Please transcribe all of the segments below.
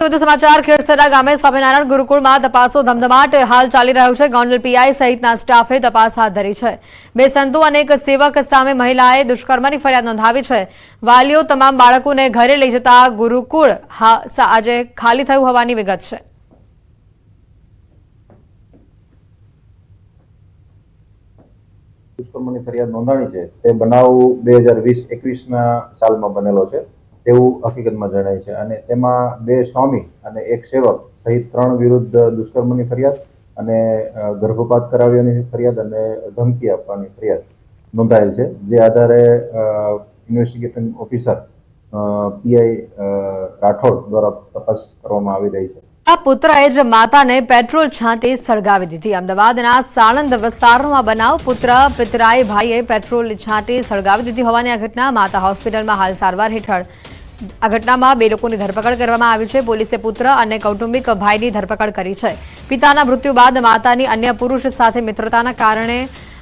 વધુ સમાચાર ખેડસરા ગામે સ્વામિનારાયણ ગુરુકુળમાં તપાસો ધમધમાટ હાલ ચાલી રહ્યો છે। ગોંડલ પીઆઈ સહિતના સ્ટાફે તપાસ હાથ ધરી છે। બે સંતો અને એક સેવક સામે મહિલાએ દુષ્કર્મની ફરિયાદ નોંધાવી છે। વાલીઓ તમામ બાળકોને ઘરે લઈ જતા ગુરુકુળ આજે ખાલી થયું હોવાની વિગત છે। દુષ્કર્મની ફરિયાદ નોંધાણી છે તે બનાવ 2020-21ના સાલમાં બનેલો છે તેવું હકીકતમાં જણાય છે અને તેમાં બે સ્વામી અને એક સેવક સહિત 3 વિરુદ્ધ દુષ્કર્મની ફરિયાદ અને ગર્ભપાત કરાવ્યાની ફરિયાદ અને ધમકી આપવાની ફરિયાદ નોંધાયેલ છે। જે આધારે ઇન્વેસ્ટિગેશન ઓફિસર પીઆઈ રાઠોડ દ્વારા તપાસ કરવામાં આવી રહી છે। પુત્રએ જ માતાને પેટ્રોલ છાંટી સળગાવી દીધી। અમદાવાદના સાણંદ વિસ્તારમાં બનાવ પુત્ર પિતરાઈ ભાઈએ પેટ્રોલ છાંટી સળગાવી દીધી હોવાની આ ઘટના માતા હોસ્પિટલમાં હાલ સારવાર હેઠળ। આ ઘટનામાં બે લોકોની ધરપકડ કરવામાં આવી છે। પોલીસે પુત્ર અને કૌટુંબિક ભાઈની ધરપકડ કરી છે। પિતાના મૃત્યુ બાદ માતાની અન્ય પુરુષ સાથે મિત્રતાના કારણે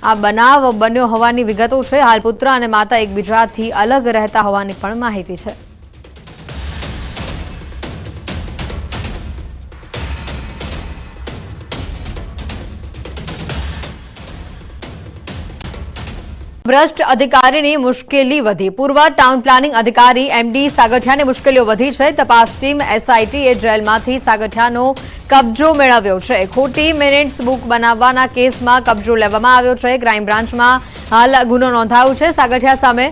આ બનાવ બન્યો હોવાની વિગતો છે। હાલ પુત્ર અને માતા એકબીજાથી અલગ રહેતા હોવાની પણ માહિતી છે। ભ્રષ્ટ અધિકારીની મુશ્કેલી વધી। પૂર્વ ટાઉન પ્લાનિંગ અધિકારી એમડી સાગઠિયાની મુશ્કેલીઓ વધી છે। તપાસ ટીમ એસઆઈટીએ જેલમાંથી સાગઠિયાનો કબજો મેળવ્યો છે। ખોટી મિનિટ્સ બુક બનાવવાના કેસમાં કબજો લેવામાં આવ્યો છે। ક્રાઇમ બ્રાન્ચમાં હાલ ગુનો નોંધાયો છે। સાગઠિયા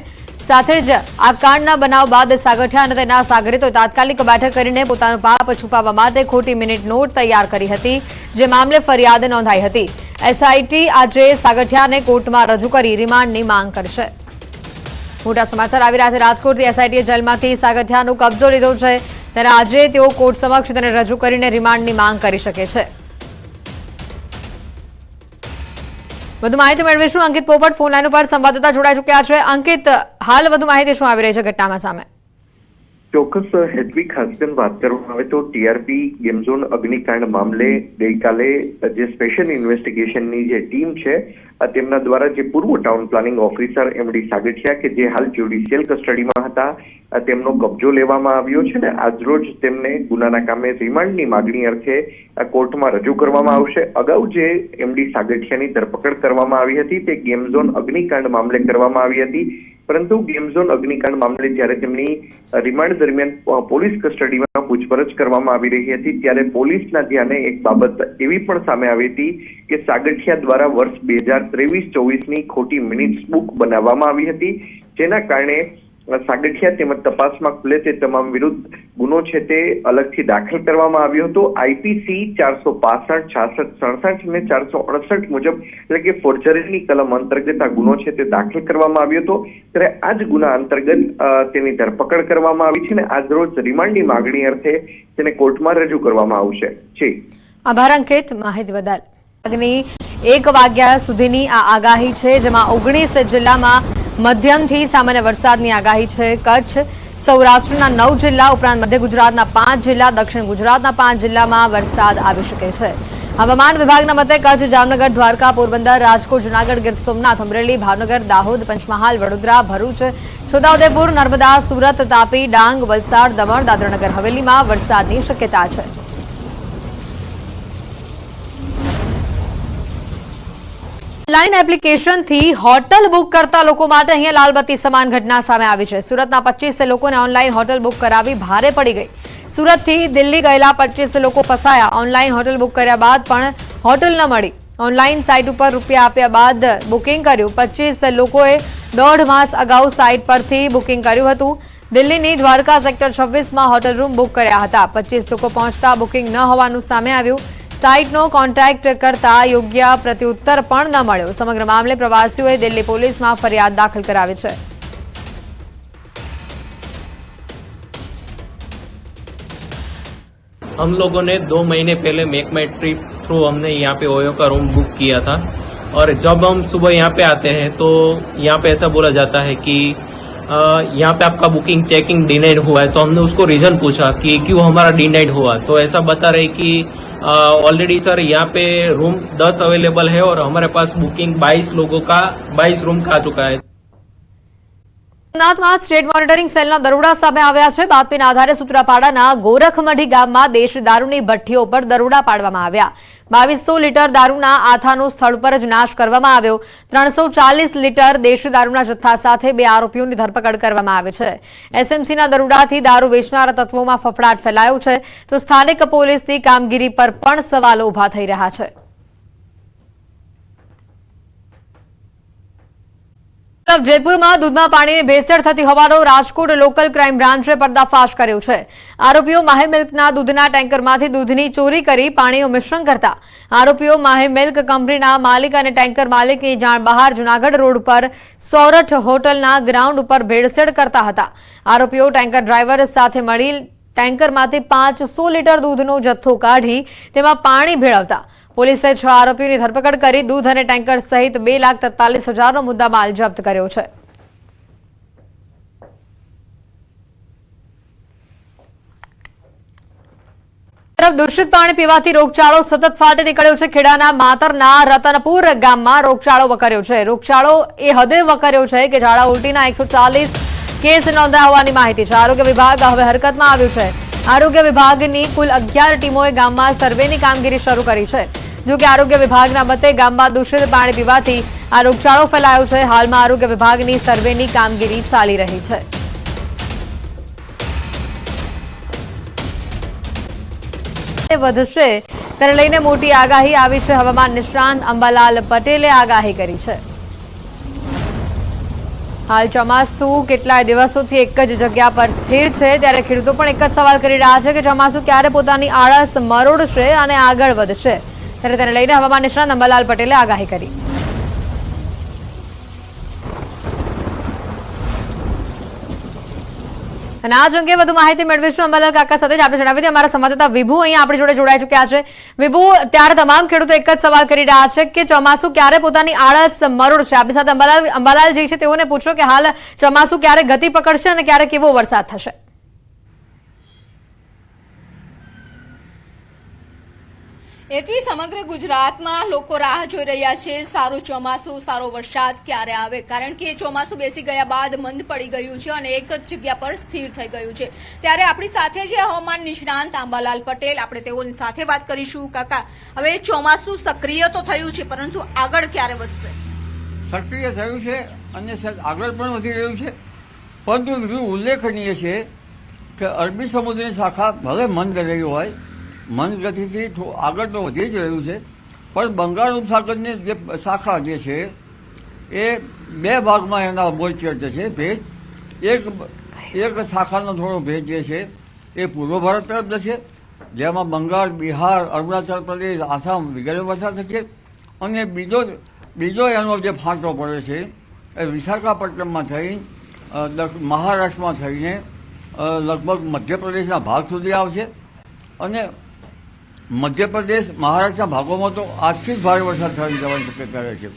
સાથે જ આ કાંડના બનાવ બાદ સાગઠિયા અને તેના સાગરીતોએ તાત્કાલિક બેઠક કરીને પોતાનું પાપ છુપાવવા માટે ખોટી મિનિટ નોટ તૈયાર કરી હતી, જે મામલે ફરિયાદ નોંધાઈ હતી। एसआईटी आज सागठिया ने कोर्ट में रजू कर रिमांड की मांग करशे। मोटा समाचार आवी रह्या छे। राजकोटथी एसआईटीए जेलमांथी सागठियानो कब्जो लीधो छे, त्यारे आजे तेओ कोर्ट समक्ष तेने रजू करीने रिमांडनी मांग करी शके छे। વધુ માહિતી મેળવીશું। અંકિત પોપટ ફોન લાઈન પર સંવાદદાતા જોડાઈ ચૂક્યા છે। અંકિત, હાલ વધુ માહિતી શું આવી રહી છે ઘટનામાં સામે? ચોક્કસ હેતવી, ખાસ કરીને વાત કરવામાં આવે તો ટીઆરપી ગેમ ઝોન અગ્નિકાંડ મામલે ગઈકાલે જે સ્પેશિયલ ઇન્વેસ્ટિગેશનની જે ટીમ છે તેમના દ્વારા જે પૂર્વ town planning officer MD Sagathiya કે જે હાલ જ્યુડિશિયલ કસ્ટડીમાં હતા તેમનો કબજો લેવામાં આવ્યો છે ને આજરોજ તેમને ગુનાના કામે રિમાન્ડની માગણી અર્થે કોર્ટમાં રજૂ કરવામાં આવશે। અગાઉ જે એમડી સાગઠિયાની ધરપકડ કરવામાં આવી હતી તે ગેમ ઝોન અગ્નિકાંડ મામલે કરવામાં આવી હતી, પરંતુ ગેમ ઝોન અગ્નિકાંડ મામલે જ્યારે તેમની રિમાન્ડ દરમિયાન પોલીસ કસ્ટડીમાં પૂછપરછ કરવામાં આવી રહી હતી ત્યારે પોલીસના ધ્યાને એક બાબત એવી પણ સામે આવી હતી કે સાગઠિયા દ્વારા વર્ષ 2023-24ની ખોટી મિનિટ્સ બુક બનાવવામાં આવી હતી, જેના કારણે સાગઠિયા તેમજ તપાસમાં ખુલે તે તમામ વિરુદ્ધ ગુનો છે તે અલગથી દાખલ કરવામાં આવ્યો હતો। આઈપીસી 465, 66, 67 અને 468 મુજબ એટલે કે ફોર્જરીની કલમ અંતર્ગત આ ગુનો છે તે દાખલ કરવામાં આવ્યો હતો। ત્યારે આ જ ગુના અંતર્ગત તેની ધરપકડ કરવામાં આવી છે અને આજરોજ રિમાન્ડની માગણી અર્થે તેને કોર્ટમાં રજૂ કરવામાં આવશે। આભાર અંકિત, માહિતી બદલ। 1 વાગ્યા સુધીની આ આગાહી છે, જેમાં 19 જિલ્લામાં મધ્યમથી સામાન્ય વરસાદની આગાહી છે। કચ્છ, સૌરાષ્ટ્રના 9 જિલ્લા ઉપરાંત મધ્ય ગુજરાતના 5 જિલ્લા, દક્ષિણ ગુજરાતના 5 જિલ્લામાં વરસાદ આવી શકે છે। હવામાન વિભાગના મતે કચ્છ, જામનગર, દ્વારકા, પોરબંદર, રાજકોટ, જૂનાગઢ, ગીર સોમનાથ, અમરેલી, ભાવનગર, દાહોદ, પંચમહાલ, વડોદરા, ભરૂચ, છોટાઉદેપુર, નર્મદા, સુરત, તાપી, ડાંગ, વલસાડ, દમણ, દાદરાનગર હવેલીમાં વરસાદની શક્યતા છે। ऑनलाइन एप्लिकेशन थी होटल बुक करता लोको माटे अहींया लालबत्ती समान घटना सामे आवी छे। सूरतना 25 लोकोने ऑनलाइन होटल बुक करावी भारे पड़ी गई। सूरत थी दिल्ली गयेला 25 लोको फसाया। ऑनलाइन होटल बुक कर्या बाद पण होटल न मळी। ऑनलाइन साइट पर रूपिया आप्या बाद बुकिंग कर्युं। 25 लोकोए 1.5 मास अगाऊ साइट परथी बुकिंग कर्युं हतुं। दिल्हीनी द्वारका सेक्टर 26 में होटल रूम बुक कर्या हता। 25 लोको पहोंचता बुकिंग न होवानुं सामे आव्युं। साइटनो कॉन्टेक्ट करता योग्य प्रत्युत्तर पण न मळ्यो। समग्र मामले प्रवासीओए दिल्ही पोलीसमां फरियाद दाखल करावी छे। हम लोगों ने 2 महीने पहले मेक माई ट्रिप थ्रू हमने यहाँ पे ओयो का रूम बुक किया था, और जब हम सुबह यहाँ पे आते हैं तो यहाँ पे ऐसा बोला जाता है कि यहाँ पे आपका बुकिंग चेकिंग डिनाइड हुआ है। तो हमने उसको रीजन पूछा कि क्यों हमारा डिनाइड हुआ, तो ऐसा बता रहे कि ऑलरेडी सर यहाँ पे रूम 10 अवेलेबल है और हमारे पास बुकिंग 22 लोगों का 22 रूम का आ चुका है। સોમનાથમાં સ્ટેટ મોનિટરિંગ સેલના દરોડા સામે આવ્યા છે. બાતમીના આધારે સૂત્રાપાડાના ગોરખમઢી ગામમાં દેશ દારૂની ભઠ્ઠીઓ પર દરોડા પાડવામાં આવ્યા. 2200 લીટર દારૂના આથાનો સ્થળ પર જ નાશ કરવામાં આવ્યો. 340 લીટર દેશી દારૂના જથ્થા સાથે 2 આરોપીઓની ધરપકડ કરવામાં આવી છે. એસએમસીના દરોડાથી દારૂ વેચનારા તત્વોમાં ફફડાટ ફેલાયો છે, તો સ્થાનિક પોલીસની કામગીરી પર પણ સવાલો ઉભા થઈ રહ્યા છે. જેતપુરમાં દૂધમાં પાણીની ભેળસેળ થતી હોવાનો રાજકોટ લોકલ ક્રાઇમ બ્રાન્ચે પર્દાફાશ કર્યો છે. આરોપીઓ માહી મિલ્કના દૂધના ટેન્કરમાંથી દૂધની ચોરી કરી પાણીનું મિશ્રણ કરતા. આરોપીઓ માહી મિલ્ક કંપનીના માલિક અને ટેન્કર માલિકની જાણ બહાર જૂનાગઢ રોડ પર સોરઠ હોટલના ગ્રાઉન્ડ ઉપર ભેળસેળ કરતા હતા. આરોપીઓ ટેન્કર ડ્રાઈવર સાથે મળી ટેન્કરમાંથી 500 લીટર દૂધનો જથ્થો કાઢી તેમાં પાણી ભેળવતા. પોલીસે 6 આરોપીઓની ધરપકડ કરી દૂધ અને ટેન્કર સહિત 2,43,000નો મુદ્દામાલ જપ્ત કર્યો છે. દૂષિત પાણી પીવાથી રોગચાળો સતત ફાટી નીકળ્યો છે. ખેડાના માતરના રતનપુર ગામમાં રોગચાળો વકર્યો છે. રોગચાળો એ હદે વકર્યો છે કે ઝાડા ઉલટીના 140 કેસ નોંધાયા હોવાની માહિતી છે. આરોગ્ય વિભાગ હવે હરકતમાં આવ્યું છે. આરોગ્ય વિભાગની કુલ 11 ટીમોએ ગામમાં સર્વેની કામગીરી શરૂ કરી છે. જો કે આરોગ્ય વિભાગના મતે ગામમાં દૂષિત પાણી પીવાથી આ રોગચાળો ફેલાયો છે. હાલમાં આરોગ્ય વિભાગની સર્વેની કામગીરી ચાલી રહી છે. વધશે તેને લઈને મોટી આગાહી આવી છે. હવામાન નિષ્ણાંત અંબાલાલ પટેલે આગાહી કરી છે. હાલ ચોમાસું કેટલાય દિવસોથી એક જ જગ્યા પર સ્થિર છે, ત્યારે ખેડૂતો પણ એક જ સવાલ કરી રહ્યા છે કે ચોમાસું ક્યારે પોતાની આળસ મરોડશે અને આગળ વધશે. ત્યારે તેને લઈને હવામાન નિષ્ણાંત અંબાલાલ પટેલે આગાહી કરી. અને આ જ અંગે વધુ માહિતી મેળવીશું અંબાલાલ કાકા સાથે. આપણે જણાવી દઈએ અમારા સંવાદદાતા વિભુ અહીંયા આપણી જોડે જોડાઈ ચૂક્યા છે. વિભુ, ત્યારે તમામ ખેડૂતો એક જ સવાલ કરી રહ્યા છે કે ચોમાસું ક્યારે પોતાની આળસ મરોડશે. આપણી સાથે અંબાલાલ જે છે તેઓને પૂછો કે હાલ ચોમાસું ક્યારે ગતિ પકડશે અને ક્યારે કેવો વરસાદ થશે. એથી સમગ્ર ગુજરાતમાં લોકો રાહ જોઈ રહ્યા છે સારું ચોમાસું, સારો વરસાદ ક્યારે આવે, કારણ કે ચોમાસું બેસી ગયા બાદ મંદ પડી ગયું છે અને એક જ જગ્યા પર સ્થિર થઈ ગયું છે. ત્યારે આપણી સાથે છે હવામાન નિષ્ણાંત અંબાલાલ પટેલ. આપણે તેઓની સાથે વાત કરીશું. કાકા, હવે ચોમાસું સક્રિય તો થયું છે, પરંતુ આગળ ક્યારે વધશે? સક્રિય થયું છે અને આગળ પણ વધી રહ્યું છે, પરંતુ બીજું ઉલ્લેખનીય છે કે અરબી સમુદ્રની શાખા ભલે મંદ રહી હોય, મંદ ગતિથી આગળ તો વધી જ રહ્યું છે, પણ બંગાળ ઉપસાગરની જે શાખા જે છે એ 2 ભાગમાં એના બોલચેર છે ભેજ. એક શાખાનો થોડો ભેજ જે છે એ પૂર્વ ભારત તરફ જશે, જેમાં બંગાળ, બિહાર, અરુણાચલ પ્રદેશ, આસામ વગેરે વરસાદ થશે. અને બીજો એનો જે ફાંટો પડે છે એ વિશાખાપટ્ટનમમાં થઈ મહારાષ્ટ્રમાં થઈને લગભગ મધ્યપ્રદેશના ભાગ સુધી આવશે. અને મધ્યપ્રદેશ, મહારાષ્ટ્રના ભાગોમાં તો આજથી જ ભારે વરસાદ થઈ જવાની શક્યતા રહે છે.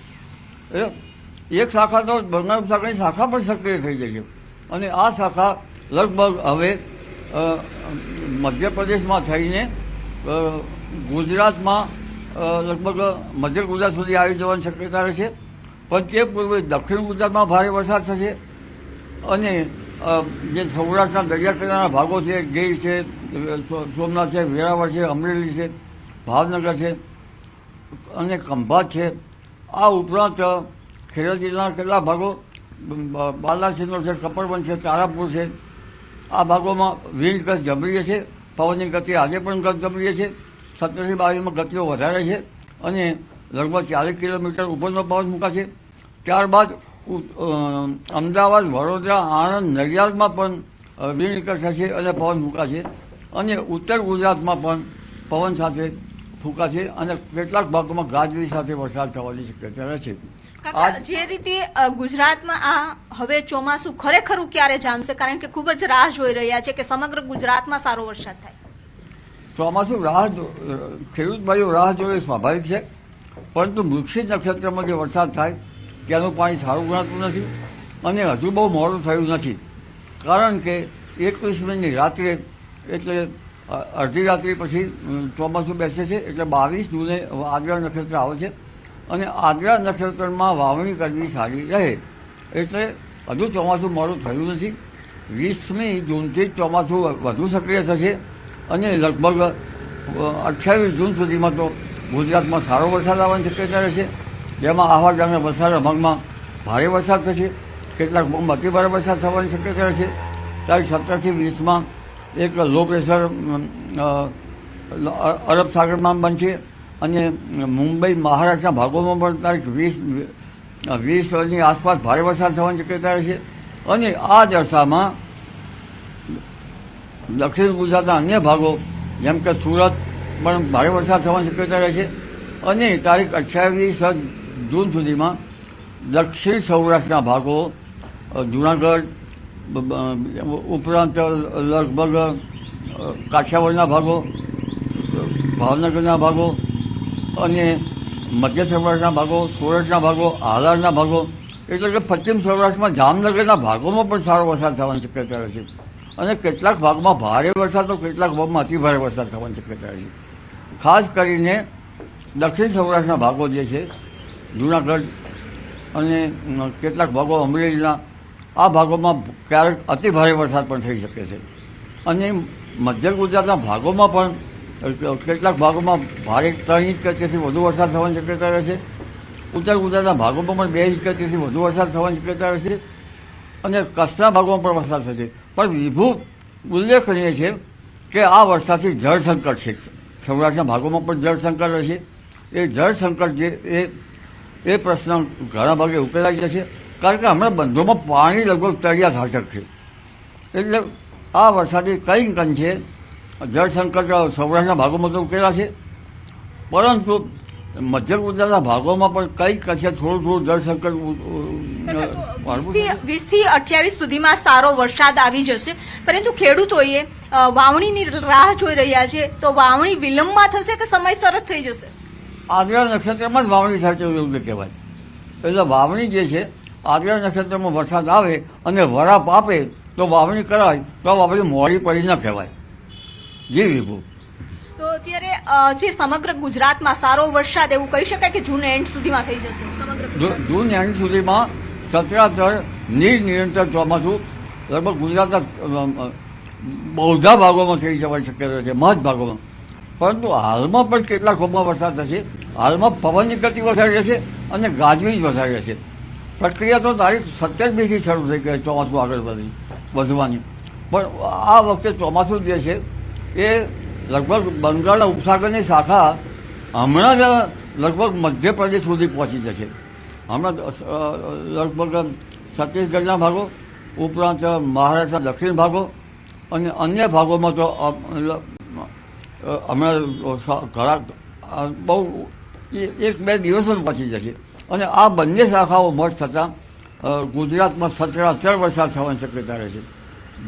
એક શાખા તો બંગાળ ઉપસાગરની શાખા પણ સક્રિય થઈ જશે અને આ શાખા લગભગ હવે મધ્યપ્રદેશમાં થઈને ગુજરાતમાં લગભગ મધ્ય ગુજરાત સુધી આવી જવાની શક્યતા રહેશે. પણ તે પૂર્વે દક્ષિણ ગુજરાતમાં ભારે વરસાદ થશે અને જે સૌરાષ્ટ્રના દરિયાકિનારાના ભાગો છે, ગીર છે, સોમનાથ છે, વેરાવળ છે, અમરેલી છે, ભાવનગર છે અને ખંભાત છે. આ ઉપરાંત ખેડા જિલ્લાના કેટલાક ભાગો, બાલાસિનોર છે, કપડવંજ છે, તારાપુર છે, આ ભાગોમાં વિન્ડ ગસ્ટ જબરીએ છે. પવનની ગતિ આજે પણ જબરીએ છે. 17 થી 22માં ગતિઓ વધારે છે અને લગભગ 40 કિલોમીટર ઉપરનો પવન ફૂંકાશે. ત્યારબાદ અમદાવાદ, વડોદરા, આણંદ, નડિયાદમાં પણ વિન્ડ ગસ્ટ થશે અને પવન ફૂંકાશે. અને ઉત્તર ગુજરાતમાં પણ પવન સાથે ફૂંકાશે અને કેટલાક ભાગોમાં ગાજવીજ સાથે વરસાદ થવાની શક્યતા રહેશે. જે રીતે ગુજરાતમાં આ હવે ચોમાસું ખરેખર ક્યારે જામશે, કારણ કે ખૂબ જ રાહ જોઈ રહ્યા છે કે સમગ્ર ગુજરાતમાં સારો વરસાદ થાય. ચોમાસું ખેડૂત ભાઈઓ રાહ જોઈએ સ્વાભાવિક છે, પરંતુ વૃશ્ચિક નક્ષત્રમાં જે વરસાદ થાય ત્યાંનું પાણી સારું ગણાતું નથી અને હજુ બહુ મોડું થયું નથી. કારણ કે 21મીની રાત્રે એટલે અડધી રાત્રિ પછી ચોમાસું બેસે છે, એટલે 22 જૂને આદ્રા નક્ષત્ર આવે છે અને આદ્રા નક્ષત્રમાં વાવણી કરવી સારી રહે. એટલે હજુ ચોમાસું મોડું થયું નથી. 20મી જૂનથી ચોમાસું વધુ સક્રિય થશે અને લગભગ 28 જૂન સુધીમાં તો ગુજરાતમાં સારો વરસાદ આવવાની શક્યતા રહેશે, જેમાં આહવા ગામના વલસાડ ભાગમાં ભારે વરસાદ થશે, કેટલાક ભાગમાં અતિ ભારે વરસાદ થવાની શક્યતા રહેશે. તારીખ 17થી 20માં એક લો પ્રેશર અરબ સાગરમાં બનશે અને મુંબઈ મહારાષ્ટ્રના ભાગોમાં પણ તારીખ 20ની આસપાસ ભારે વરસાદ થવાની શક્યતા રહેશે. અને આ જ અરસામાં દક્ષિણ ગુજરાતના અન્ય ભાગો જેમ કે સુરત પણ ભારે વરસાદ થવાની શક્યતા રહેશે. અને તારીખ 28 જૂન સુધીમાં દક્ષિણ સૌરાષ્ટ્રના ભાગો, જૂનાગઢ ઉપરાંત લગભગ કાઠિયાવાડના ભાગો, ભાવનગરના ભાગો અને મધ્ય સૌરાષ્ટ્રના ભાગો, સુરતના ભાગો, હાલારના ભાગો એટલે કે પશ્ચિમ સૌરાષ્ટ્રમાં જામનગરના ભાગોમાં પણ સારો વરસાદ થવાની શક્યતા રહેશે. અને કેટલાક ભાગમાં ભારે વરસાદ તો કેટલાક ભાગમાં અતિ ભારે વરસાદ થવાની શક્યતા રહેશે. ખાસ કરીને દક્ષિણ સૌરાષ્ટ્રના ભાગો જે છે, જૂનાગઢ અને કેટલાક ભાગો અમરેલીના, આ ભાગોમાં ક્યારેક અતિ ભારે વરસાદ પણ થઈ શકે છે. અને મધ્ય ગુજરાતના ભાગોમાં પણ કેટલાક ભાગોમાં ભારે 3 ઇંચ કરતાથી વધુ વરસાદ થવાની શક્યતા રહેશે. ઉત્તર ગુજરાતના ભાગોમાં પણ 2 ઇંચ કરતાથી વધુ વરસાદ થવાની શક્યતા રહેશે. અને કચ્છના ભાગોમાં પણ વરસાદ થશે. પણ વિભુ ઉલ્લેખનીય છે કે આ વરસાદથી જળ સંકટ છે. સૌરાષ્ટ્રના ભાગોમાં પણ જળ સંકટ રહેશે. એ જળ સંકટ જે એ પ્રશ્ન ઘણા ભાગે ઉકેલાઈ જશે, કારણ કે હમણાં બંધોમાં પાણી લગભગ તળિયા થાચક છે. એટલે આ વરસાદે કંઈક અંશે જળ સંકટ સૌરાષ્ટ્રના ભાગોમાં તો ઉકેલાશે, પરંતુ મધ્ય ગુજરાતના ભાગોમાં પણ કંઈક અંશે થોડું જળ સંકટ 20 થી 28 સુધીમાં સારો વરસાદ આવી જશે, પરંતુ ખેડૂતોએ વાવણીની રાહ જોઈ રહ્યા છે. તો વાવણી વિલંબમાં થશે કે સમયસર જ થઈ જશે? આદ્રા નક્ષત્રમાં જ વાવણી થાય છે એવું કહેવાય. એટલે વાવણી જે છે, આદ્રા નક્ષત્રમાં વરસાદ આવે અને વરાપ આપે તો વાવણી કરાય, તો વાવણી મોડી પડી ન કહેવાય. જી વિભુ. તો અત્યારે જે સમગ્ર ગુજરાતમાં સારો વરસાદ એવું કહી શકાય કે જૂન એન્ડ સુધીમાં થઈ જશે? જૂન એન્ડ સુધીમાં સચરાચર નિરંતર ચોમાસું લગભગ ગુજરાતના બધા ભાગોમાં થઈ જવાની શક્યતા છે, મહદ ભાગોમાં. પરંતુ હાલમાં પણ કેટલાક ભાગમાં વરસાદ થશે. હાલમાં પવનની ગતિ વધારે રહેશે અને ગાજવીજ વધારે રહેશે. પ્રક્રિયા તો તારીખ 17થી શરૂ થઈ ગઈ ચોમાસું આગળ વધવાની. પણ આ વખતે ચોમાસું જે છે એ લગભગ બંગાળના ઉપસાગરની શાખા હમણાં જ લગભગ મધ્યપ્રદેશ સુધી પહોંચી જશે. હમણાં લગભગ છત્તીસગઢના ભાગો ઉપરાંત મહારાષ્ટ્રના દક્ષિણ ભાગો અને અન્ય ભાગોમાં તો હમણાં ઘણા બહુ 1-2 દિવસમાં પહોંચી જશે. અને આ બંને શાખાઓ મર્જ થતાં ગુજરાતમાં સચરાચર વરસાદ થવાની શક્યતા રહેશે.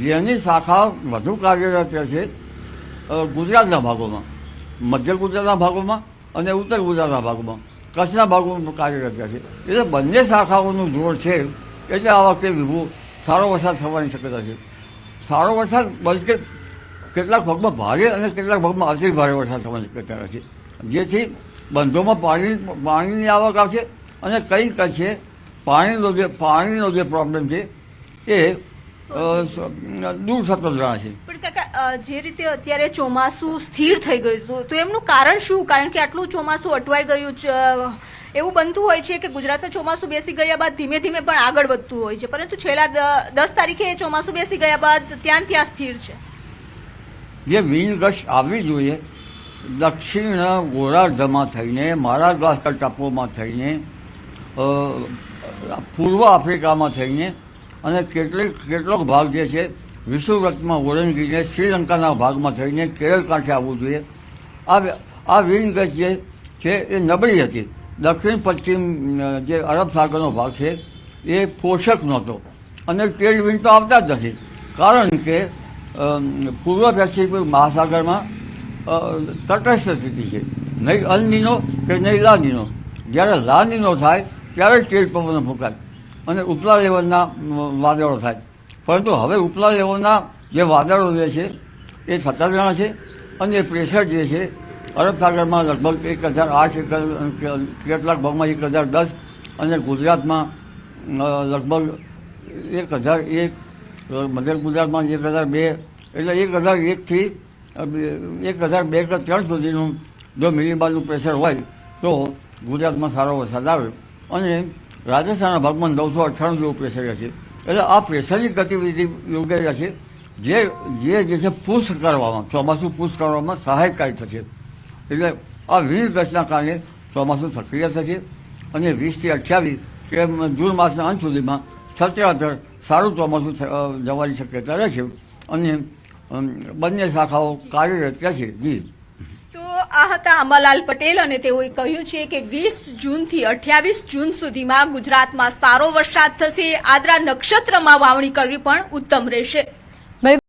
જેની શાખા વધુ કાર્યરત રહેશે ગુજરાતના ભાગોમાં, મધ્ય ગુજરાતના ભાગોમાં અને ઉત્તર ગુજરાતના ભાગોમાં, કચ્છના ભાગોમાં કાર્યરત રહેશે. એટલે બંને શાખાઓનું જોર છે. એટલે આ વખતે વિભુ સારો વરસાદ થવાની શક્યતા છે. સારો વરસાદ બલકે કેટલાક ભાગમાં ભારે અને કેટલાક ભાગમાં અતિ ભારે વરસાદ થવાની શક્યતા રહેશે, જેથી બંધોમાં પાણીની આવક આવશે અને કંઈક છે પાણીનો જે પ્રોબ્લેમ છે એ દૂર થતો જણાશે. પણ કાકા, જે રીતે અત્યારે ચોમાસું સ્થિર થઈ ગયું હતું, તો એમનું કારણ શું? કારણ કે આટલું ચોમાસું અટવાઈ ગયું છે. એવું બનતું હોય છે કે ગુજરાતમાં ચોમાસું બેસી ગયા બાદ ધીમે ધીમે પણ આગળ વધતું હોય છે, પરંતુ છેલ્લા 10 તારીખે ચોમાસું બેસી ગયા બાદ ત્યાં સ્થિર છે. જે વિનગશ આવવી જોઈએ દક્ષિણ ગોળાર્ધમાં થઈને, માડાગાસ્કર ટાપુઓમાં થઈને, પૂર્વ આફ્રિકામાં થઈને અને કેટલોક ભાગ જે છે વિષુવવૃત્તમાં ઓળંગીને શ્રીલંકાના ભાગમાં થઈને કેરળ કાંઠે આવવું જોઈએ. આ વિનગશ જે છે એ નબળી હતી. દક્ષિણ પશ્ચિમ જે અરબ સાગરનો ભાગ છે એ પોષક નહોતો અને ટ્રેડ વિન્ડ તો આવતા જ નથી, કારણ કે પૂર્વ પેસિફિક મહાસાગરમાં તટસ્થ સ્થિતિ છે, નહીં અલ નીનો કે નહીં લા નીનો. જ્યારે લા નીનો થાય ત્યારે ટ્રેડ પવનો ફૂંકાય અને ઉપલા લેવલના વાદળો થાય. પરંતુ હવે ઉપલા લેવલના જે વાદળો જે છે એ સતત છે અને પ્રેશર જે છે અરબ સાગરમાં લગભગ 1008, કેટલાક ભાગમાં 1010 અને ગુજરાતમાં લગભગ 1001, મધ્ય ગુજરાતમાં 1002, એટલે 1001 થી 1002 કે 3 સુધીનું જો મિલીબારનું પ્રેશર હોય તો ગુજરાતમાં સારો વરસાદ આવે, અને રાજસ્થાનના ભાગમાં 998 જેવું પ્રેશર છે. એટલે આ પ્રેશરની ગતિવિધિ યોગ્ય રહેશે, જે છે પુશ કરવામાં, ચોમાસું પુશ કરવામાં સહાયકારી થશે. એટલે આ વિવિધ ગચના કારણે ચોમાસું સક્રિય થશે, અને 20 થી 28 કે જૂન માસના અંત સુધીમાં સચરાચર સારું ચોમાસું જવાની શક્યતા રહેશે, અને બંને શાખાઓ કાર્યરત રહેશે. જી. તો આ હતા અંબાલાલ પટેલ, અને તેઓએ કહ્યું છે કે 20 જૂનથી 28 જૂન સુધીમાં ગુજરાતમાં સારો વરસાદ થશે. આદ્રા નક્ષત્રમાં વાવણી કરવી પણ ઉત્તમ રહેશે.